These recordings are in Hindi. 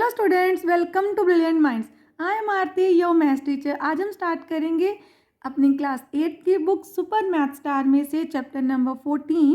Hello students, welcome to Brilliant Minds. I am Aarti, your maths teacher. आज हम स्टार्ट करेंगे अपनी क्लास 8 की बुक सुपर मैथ स्टार में से chapter number 14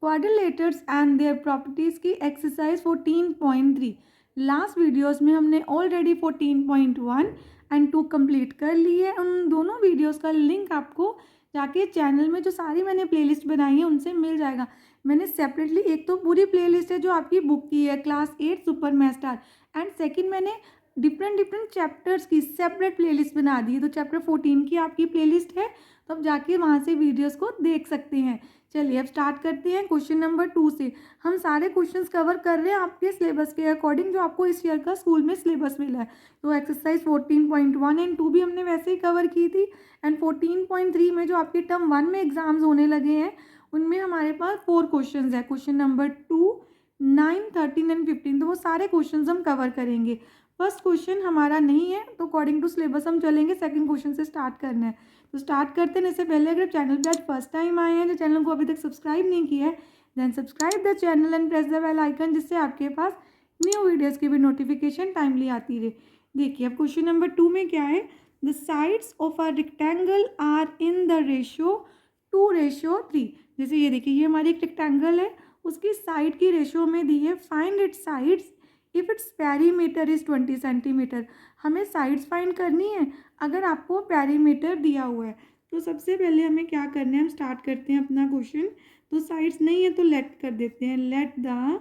quadrilaterals and their properties की एक्सरसाइज 14.3। लास्ट वीडियोस में हमने ऑलरेडी 14.1 एंड 2 कंप्लीट कर ली है। उन दोनों वीडियोस का लिंक आपको जाके चैनल में जो सारी मैंने प्लेलिस्ट बनाई है उनसे मिल जाएगा। मैंने सेपरेटली एक तो पूरी प्लेलिस्ट है जो आपकी बुक की है class 8 super math star, and second मैंने डिफरेंट चैप्टर्स की सेपरेट प्लेलिस्ट बना दी है। तो चैप्टर 14 की आपकी प्लेलिस्ट है, तो आप जाके वहाँ से वीडियोस को देख सकते हैं। चलिए अब स्टार्ट करते हैं क्वेश्चन नंबर 2 से। हम सारे क्वेश्चंस कवर कर रहे हैं आपके सिलेबस के अकॉर्डिंग जो आपको इस ईयर का स्कूल में सिलेबस मिला है। तो एक्सरसाइज 14.1 एंड 2 भी हमने वैसे ही कवर की थी, एंड 14.3 में जो आपके टर्म 1 में एग्जाम्स होने लगे हैं उनमें हमारे पास 4 क्वेश्चंस है। क्वेश्चन नंबर 2, 9, 13 एंड 15, तो वो सारे क्वेश्चंस हम कवर करेंगे। फर्स्ट क्वेश्चन हमारा नहीं है तो अकॉर्डिंग टू सिलेबस हम चलेंगे, सेकंड क्वेश्चन से स्टार्ट करना है। तो स्टार्ट करते हैं। इससे पहले अगर चैनल पर आज फर्स्ट टाइम आए हैं, जो चैनल को अभी तक सब्सक्राइब नहीं किया है, then subscribe the channel and press the bell icon, जिससे आपके पास न्यू वीडियोज़ की भी नोटिफिकेशन टाइमली आती रहे। देखिए अब क्वेश्चन नंबर 2 में क्या है। The sides of a rectangle are in the ratio 2:3। जैसे ये देखिए, ये हमारी एक रेक्टेंगल है, उसकी साइड की रेशियो में दी है। Find its sides if its perimeter is 20 centimetre. हमें साइड्स फाइंड करनी है अगर आपको पेरीमीटर दिया हुआ है। तो सबसे पहले हमें क्या करना है, हम स्टार्ट करते हैं अपना क्वेश्चन। तो साइड्स नहीं है तो लेट कर देते हैं। लेट द,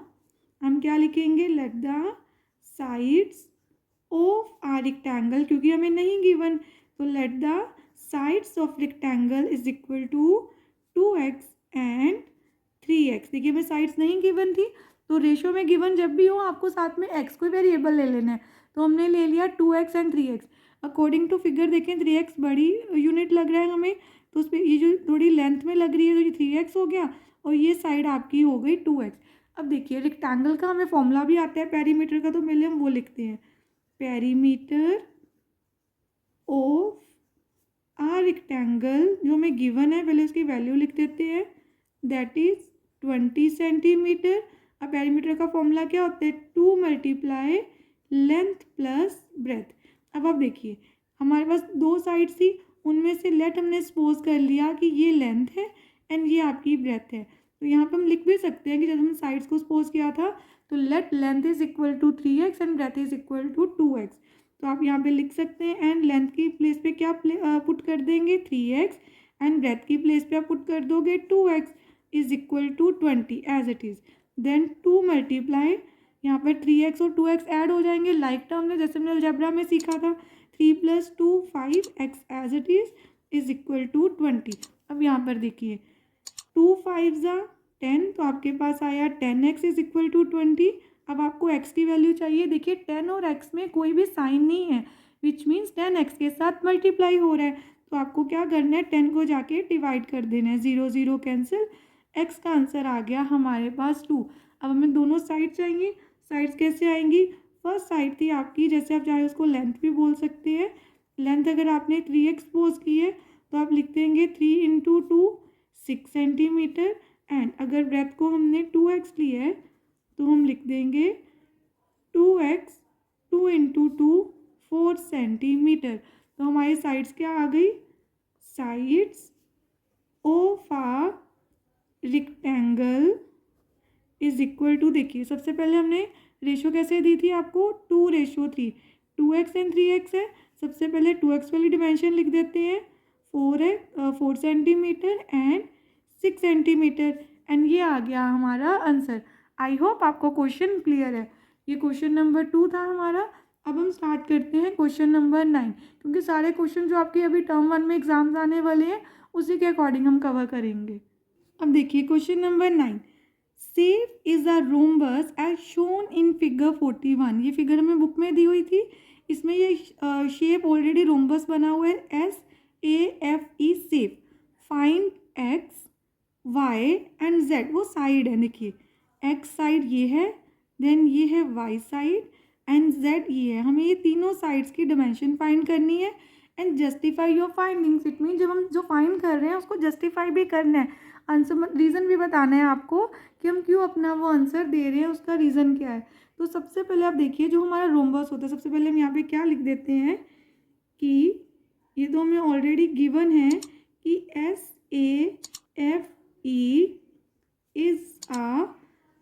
हम क्या लिखेंगे, let the sides of a rectangle, क्योंकि हमें नहीं गिवन, तो let the sides of rectangle is equal to 2x and 3x। देखिए हमें साइड्स नहीं गिवन थी, तो रेशियो में गिवन जब भी हो आपको साथ में x कोई वेरिएबल ले लेना है। तो हमने ले लिया 2x and 3x। According to figure देखें 3x बड़ी यूनिट लग रहा है हमें, तो उस पर ये जो थोड़ी लेंथ में लग रही है तो ये 3x हो गया, और ये साइड आपकी हो गई 2x। अब देखिए रेक्टेंगल का हमें फॉर्मूला भी आता है पेरीमीटर का, तो पहले हम वो लिखते हैं। पेरीमीटर ऑफ आ रेक्टेंगल जो हमें गिवन है, पहले उसकी वैल्यू लिख देते हैं, दैट इज 20 सेंटीमीटर। अब पेरीमीटर का फॉर्मूला क्या होता है, 2 मल्टीप्लाई लेंथ प्लस ब्रेथ। अब आप देखिए हमारे पास दो साइड थी, उनमें से लेट हमने सपोज कर लिया कि ये लेंथ है एंड ये आपकी ब्रेथ है। तो यहाँ पर हम लिख भी सकते हैं कि जब हमने साइड्स को सपोज किया था तो let length is equal to 3x and breadth is equal to 2x। तो आप यहाँ पे लिख सकते हैं, एंड लेंथ की प्लेस पे क्या पुट कर देंगे 3x, एंड ब्रेथ की प्लेस पे आप पुट कर दोगे 2x is equal to 20 as it is. Then 2 multiply, यहाँ पर 3x और 2x ऐड हो जाएंगे लाइक टर्म में, जैसे हमने अलजेब्रा में सीखा था। 3 + 2 5x as it is equal to 20। अब यहाँ पर देखिए 2 5 ज़ा 10, तो आपके पास आया 10x इज इक्वल टू 20। अब आपको x की वैल्यू चाहिए। देखिए 10 और x में कोई भी साइन नहीं है, विच मीन्स 10x के साथ मल्टीप्लाई हो रहा है। तो आपको क्या करना है, 10 को जाके डिवाइड कर देना है, 0 0 कैंसिल, x का आंसर आ गया हमारे पास 2। अब हमें दोनों साइड चाहिए। साइड्स कैसे आएंगी, फर्स्ट साइड थी आपकी, जैसे आप चाहे उसको लेंथ भी बोल सकते हैं। लेंथ अगर आपने 3x सपोज की है तो आप लिख देंगे 3 × 2 6 सेंटीमीटर, एंड अगर ब्रेथ को हमने 2x लिया है तो हम लिख देंगे 2x 2 × 2 4 सेंटीमीटर। तो हमारी साइड्स क्या आ गई, sides of a rectangle is equal to, देखिए सबसे पहले हमने रेशो कैसे दी थी आपको, 2:3। 2x एंड 3x है, सबसे पहले 2x वाली डिमेंशन लिख देते हैं, 4 सेंटीमीटर एंड 6 सेंटीमीटर, एंड ये आ गया हमारा आंसर। आई होप आपको क्वेश्चन क्लियर है। ये क्वेश्चन नंबर 2 था हमारा। अब हम स्टार्ट करते हैं क्वेश्चन नंबर 9, क्योंकि सारे क्वेश्चन जो आपके अभी टर्म 1 में एग्जाम्स आने वाले हैं उसी के अकॉर्डिंग हम कवर करेंगे। अब देखिए question number 9, SAFE is a rhombus as shown in figure 41। ये फिगर हमें बुक में दी हुई थी, इसमें ये शेप ऑलरेडी रोम्बस बना हुआ है, SAFE safe. Find x y and z, वो साइड है। देखिए x साइड ये है, देन ये है y साइड, एंड z ये है। हमें ये तीनों साइड्स की डिमेंशन फाइंड करनी है and justify your findings. It mean जब हम जो फाइंड कर रहे हैं उसको जस्टिफाई भी करना है, आंसर रीज़न भी बताना है आपको कि हम क्यों अपना वो आंसर दे रहे हैं, उसका रीज़न क्या है। तो सबसे पहले आप देखिए जो हमारा रोम्बस होता है, सबसे पहले हम यहाँ पे क्या लिख देते हैं कि ये तो हमें ऑलरेडी गिवन है कि SAFE इज आ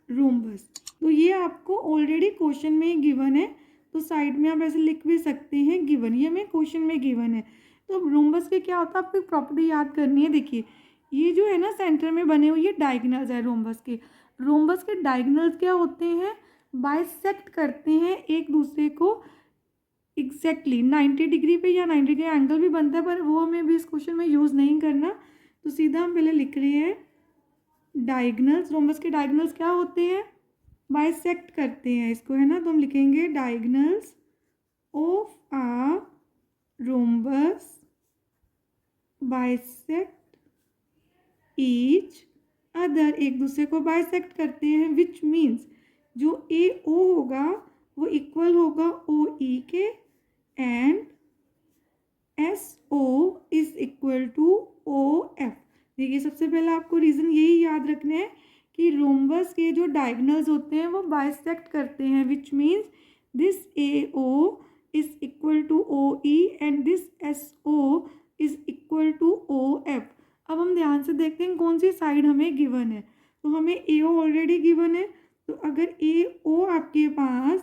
रोम्बस। तो ये आपको ऑलरेडी क्वेश्चन में गिवन है, तो साइड में आप ऐसे लिख भी सकते हैं गिवन, ये हमें क्वेश्चन में गिवन है। तो रोम्बस के क्या होता है, आपको एक प्रॉपर्टी याद करनी है। देखिए ये जो है ना सेंटर में बने हुए ये डायगनल्स है रोम्बस के। रोम्बस के डायगनल्स क्या होते हैं, बाइसेक्ट करते हैं एक दूसरे को एग्जैक्टली 90 डिग्री पे, या 90 डिग्री एंगल भी बनता है, पर वो हमें भी इस क्वेश्चन में यूज़ नहीं करना। तो सीधा हम पहले लिख रहे हैं डायगनल्स। रोम्बस के डायगनल्स क्या होते हैं, बाइसेक्ट करते हैं इसको, है ना। तो हम लिखेंगे diagonals of a rhombus bisect each other, एक दूसरे को बाइसेक्ट करते हैं, विच मीन्स जो AO होगा वो इक्वल होगा OE के, and SO is equal to OF। देखिए सबसे पहले आपको रीज़न यही याद रखना है कि रोम्बस के जो डायगनल्स होते हैं वो बाइसेक्ट करते हैं, which means this AO is equal to OE and this SO is equal to OF। अब हम ध्यान से देखते हैं कौन सी साइड हमें गिवन है। तो हमें AO ऑलरेडी गिवन है, तो अगर AO आपके पास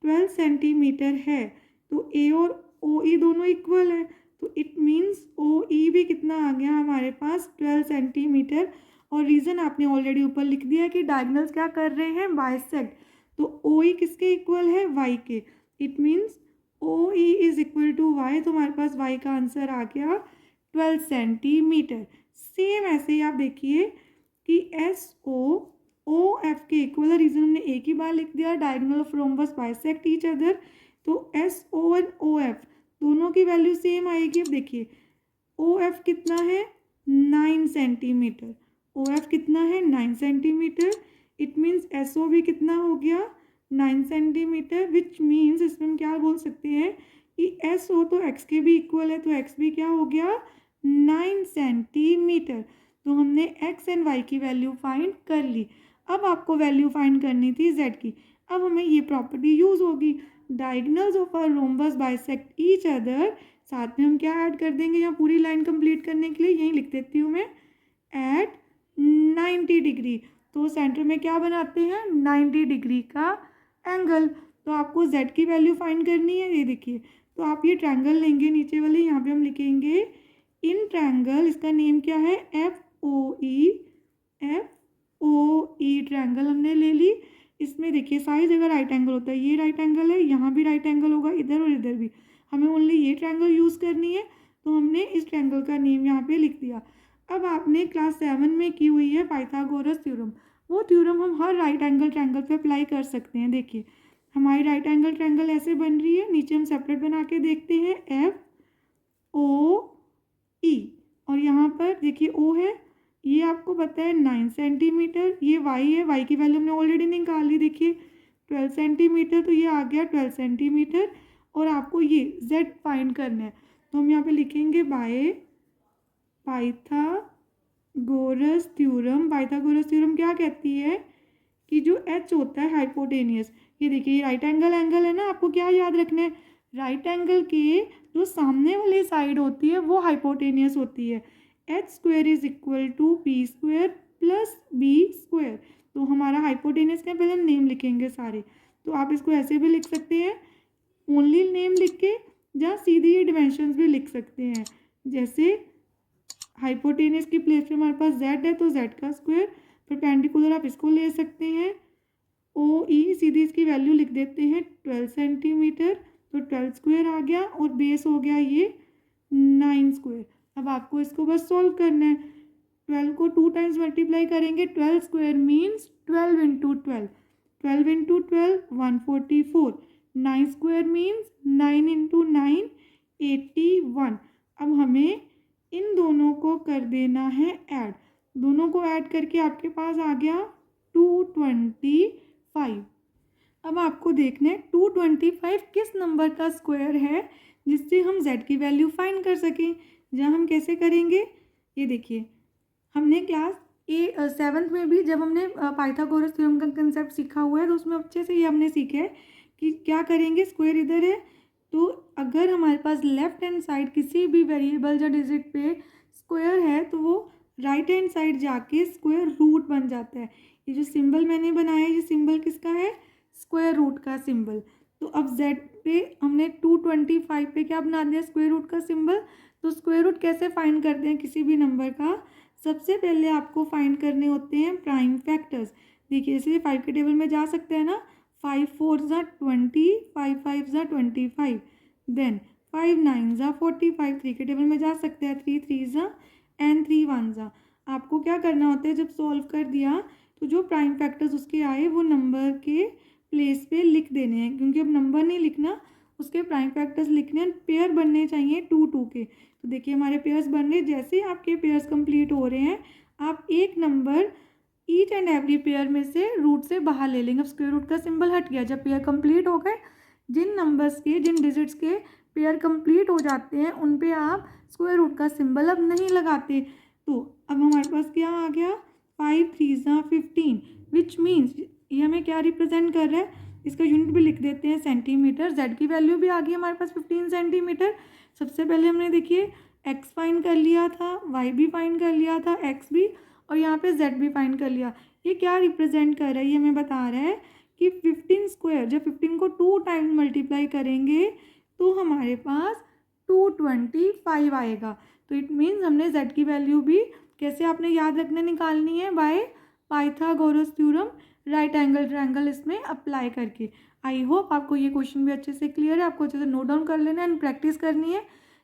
12 सेंटीमीटर है तो A और OE दोनों इक्वल है, तो इट मीन्स OE भी कितना आ गया हमारे पास 12 सेंटीमीटर। और रीज़न आपने ऑलरेडी ऊपर लिख दिया है कि डायगनल्स क्या कर रहे हैं, बाइसेक्ट। तो OE किसके इक्वल है, Y के। It means OE is equal to Y, तो हमारे पास Y का आंसर आ गया 12 सेंटीमीटर। सेम ऐसे ही आप देखिए कि SO OF के इक्वल है, रीज़न हमने एक ही बार लिख दिया, diagonal of rhombus bisect each other. तो SO और OF दोनों की वैल्यू सेम आएगी। अब देखिए OF कितना है, 9 सेंटीमीटर। OF कितना है, 9 सेंटीमीटर। इट मीन्स SO भी कितना हो गया, 9 सेंटीमीटर, विच मीन्स इसमें हम क्या बोल सकते हैं कि SO तो X के भी इक्वल है, तो X भी क्या हो गया, 9 सेंटीमीटर। तो हमने X एंड Y की वैल्यू फाइंड कर ली। अब आपको वैल्यू फाइंड करनी थी Z की। अब हमें ये प्रॉपर्टी यूज़ होगी, diagonals of a rhombus bisect each other. साथ में हम क्या ऐड कर देंगे, यहाँ पूरी लाइन कंप्लीट करने के लिए यहीं लिख देती हूँ मैं, एट 90 डिग्री। तो सेंटर में क्या बनाते हैं, 90 डिग्री का एंगल। तो आपको Z की वैल्यू फाइंड करनी है। ये देखिए, तो आप ये ट्रायंगल लेंगे नीचे वाले, यहाँ पे हम लिखेंगे इन ट्रायंगल, इसका नेम क्या है, FOE। ट्रायंगल हमने ले ली। इसमें देखिए सारी जगह राइट एंगल होता है, ये राइट एंगल है, यहाँ भी राइट एंगल होगा, इधर और इधर भी। हमें ओनली ये ट्रायंगल यूज़ करनी है, तो हमने इस ट्रायंगल का नेम यहाँ पे लिख दिया। अब आपने क्लास 7 में की हुई है पाइथागोरस थ्योरम, वो थ्योरम हम हर राइट एंगल ट्रायंगल पे अप्लाई कर सकते हैं। देखिए हमारी राइट एंगल ट्रायंगल ऐसे बन रही है, नीचे हम सेपरेट बना के देखते हैं FOE, और यहाँ पर देखिए O है, ये आपको पता है 9 सेंटीमीटर, ये Y है, Y की वैल्यू हमने ऑलरेडी निकाली, देखिए 12 सेंटीमीटर, तो ये आ गया 12 सेंटीमीटर। और आपको ये Z फाइंड करना है, तो हम यहाँ पे लिखेंगे by Pythagoras theorem. Pythagoras theorem क्या कहती है कि जो H होता है हाइपोटेनियस, ये देखिए राइट एंगल है ना, आपको क्या याद रखना है, राइट एंगल के जो सामने वाली साइड होती है वो हाइपोटेनियस होती है। H square is equal to B square plus B square. तो हमारा हाइपोटेनियस का पहले हम नेम लिखेंगे सारे, तो आप इसको ऐसे भी लिख सकते हैं, ओनली नेम लिख के, जहाँ सीधी ये डिमेंशंस भी लिख सकते हैं। जैसे हाइपोटेनियस की प्लेस पे हमारे पास Z है, तो Z का स्क्वायर, परपेंडिकुलर आप इसको ले सकते हैं, OE सीधी इसकी वैल्यू लिख देते हैं 12 सेंटीमीटर, तो 12 स्क्वायर आ गया, और बेस हो गया ये 9 स्क्वायर। अब आपको इसको बस सॉल्व करना है, 12 को 2 टाइम्स मल्टीप्लाई करेंगे, 12 square means 12 into 12, 12 into 12 144, 9 square means 9 into 9 81। अब हमें इन दोनों को कर देना है ऐड, दोनों को ऐड करके आपके पास आ गया 225। अब आपको देखना है 225 किस नंबर का स्क्वायर है जिससे हम Z की वैल्यू फाइंड कर सकें। जहाँ हम कैसे करेंगे, ये देखिए हमने क्लास सेवन्थ में भी जब हमने पाइथागोरस थ्योरम का कंसेप्ट सीखा हुआ है तो उसमें अच्छे से ये हमने सीखा है कि क्या करेंगे, स्क्वायर इधर है तो अगर हमारे पास लेफ्ट हैंड साइड किसी भी वेरिएबल या डिजिट पे स्क्वायर है तो वो राइट हैंड साइड जाके स्क्वायर रूट बन जाता है। ये जो सिंबल मैंने बनाया है ये सिंबल किसका है, स्क्वायर रूट का सिंबल। तो अब z पे हमने 225 पे क्या बना दिया, स्क्वायर रूट का सिंबल। तो स्क्वायर रूट कैसे फाइंड करते हैं किसी भी नंबर का, सबसे पहले आपको फाइंड करने होते हैं प्राइम फैक्टर्स। देखिए जैसे 5 के टेबल में जा सकते हैं ना, 5 4 ज़ा 20, 5 5 ज़ा 25, देन 5 9 ज़ा 45, 3 के टेबल में जा सकते हैं, 3 3 ज़ा एंड 3 1 ज़ा। आपको क्या करना होता है, जब सॉल्व कर दिया तो जो प्राइम फैक्टर्स उसके आए वो नंबर के प्लेस पे लिख देने हैं, क्योंकि अब नंबर नहीं लिखना, उसके प्राइम फैक्टर्स लिखने हैं। पेयर बनने चाहिए 2 2 के। तो देखिए हमारे पेयर्स बन रहे, जैसे ही आपके पेयर्स कंप्लीट हो रहे हैं आप एक number each and every pair में से रूट से बाहर ले लेंगे। अब स्क्वायर रूट का सिंबल हट गया। जब पेयर कंप्लीट हो गए, जिन नंबर्स के जिन डिजिट्स के पेयर कंप्लीट हो जाते हैं उन पे आप स्क्वायर रूट का सिंबल अब नहीं लगाते। तो अब हमारे पास क्या आ गया, 5 3 ज़ा 15, विच मीन्स ये हमें क्या रिप्रेजेंट कर रहा है, इसका यूनिट भी लिख देते हैं सेंटीमीटर। जेड की वैल्यू भी आ गई हमारे पास 15 सेंटीमीटर। सबसे पहले हमने देखिए एक्स फाइंड कर लिया था, वाई भी फाइंड कर लिया था, एक्स भी, और यहाँ पे जेड भी फाइंड कर लिया। ये क्या रिप्रेजेंट कर रहा है, ये हमें बता रहा है कि 15 स्क्वायर, जब 15 को 2 टाइम्स मल्टीप्लाई करेंगे तो हमारे पास 225 आएगा। तो इट मीन्स हमने जेड की वैल्यू भी कैसे आपने याद रखने निकालनी है, by Pythagoras theorem, right angle triangle इसमें अप्लाई करके। आई होप आपको ये क्वेश्चन भी अच्छे से क्लियर है। आपको अच्छे से नोट डाउन कर लेना है एंड प्रैक्टिस करनी है।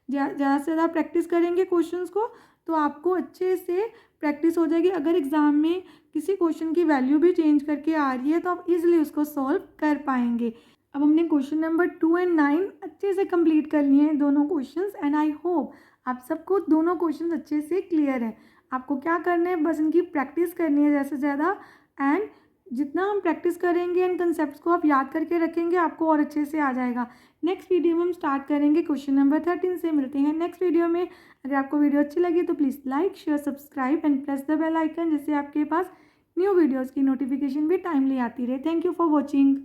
ज़्यादा से ज़्यादा प्रैक्टिस करेंगे क्वेश्चंस को तो आपको अच्छे से प्रैक्टिस हो जाएगी। अगर एग्ज़ाम में किसी क्वेश्चन की वैल्यू भी चेंज करके आ रही है तो आप इजीली उसको सॉल्व कर पाएंगे। अब हमने क्वेश्चन नंबर 2 और 9 अच्छे से कंप्लीट कर लिए हैं दोनों क्वेश्चंस, एंड आई होप आप सबको दोनों क्वेश्चंस अच्छे से क्लियर है। आपको क्या करना है, बस इनकी प्रैक्टिस करनी है ज़्यादा से ज़्यादा, एंड जितना हम प्रैक्टिस करेंगे इन कंसेप्ट्स को आप याद करके रखेंगे आपको और अच्छे से आ जाएगा। नेक्स्ट वीडियो में हम स्टार्ट करेंगे क्वेश्चन नंबर 13 से। मिलते हैं नेक्स्ट वीडियो में। अगर आपको वीडियो अच्छी लगी तो please like share subscribe and press the bell icon, जिससे आपके पास न्यू वीडियोज़ की नोटिफिकेशन भी टाइमली आती रहे। Thank you for watching.